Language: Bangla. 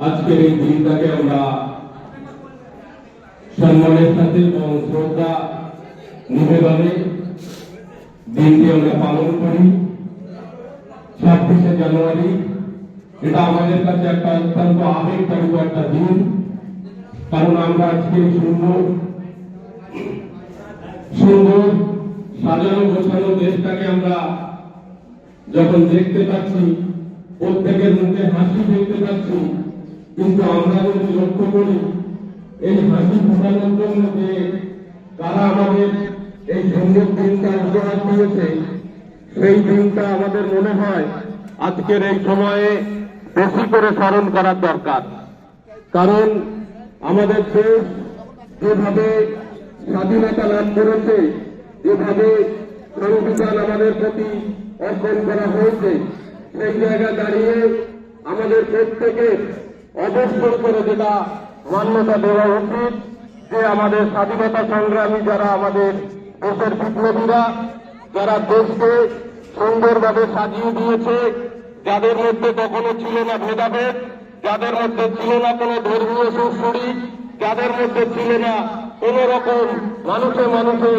আজকের এই দিনটাকে আমরা সম্মানের সাথে এবং শ্রদ্ধা নিবেদনে দিনটি আমরা পালন করি। 26শে জানুয়ারি এটা আমাদের কাছে একটা অত্যন্ত আবেগতাড়িত একটা দিন, কারণ আমরা আজকে সুন্দর সাজানো গোছানো দেশটাকে আমরা যখন দেখতে পাচ্ছি, প্রত্যেকের মুখে হাসি দেখতে পাচ্ছি, কিন্তু আমরা যদি লক্ষ্য করি এই হাসি ফোটানোর জন্য যে তারা আমাদের এই সুন্দর দিনটা উপহার দিয়েছে, সেই দিনটা আমাদের মনে হয় আজকের এই সময়ে বেশি করে স্মরণ করার দরকার। কারণ আমাদের দেশ যেভাবে স্বাধীনতা লাভ করেছে, যেভাবে সংবিধান আমাদের প্রতি অর্পণ করা হয়েছে, সেই জায়গায় দাঁড়িয়ে আমাদের প্রত্যেকের অবশ্যই করে যেটা মান্যতা দেওয়া উচিত যে আমাদের স্বাধীনতা সংগ্রামী যারা আমাদের দেশের বিপ্লবীরা, যারা দেশকে সুন্দরভাবে সাজিয়ে দিয়েছে, যাদের মধ্যে কখনো ছিল না ভেদাভেদ, যাদের মধ্যে ছিল না কোনো ধর্মীয় সুরসুরি, যাদের মধ্যে ছিল না কোন রকম মানুষে মানুষে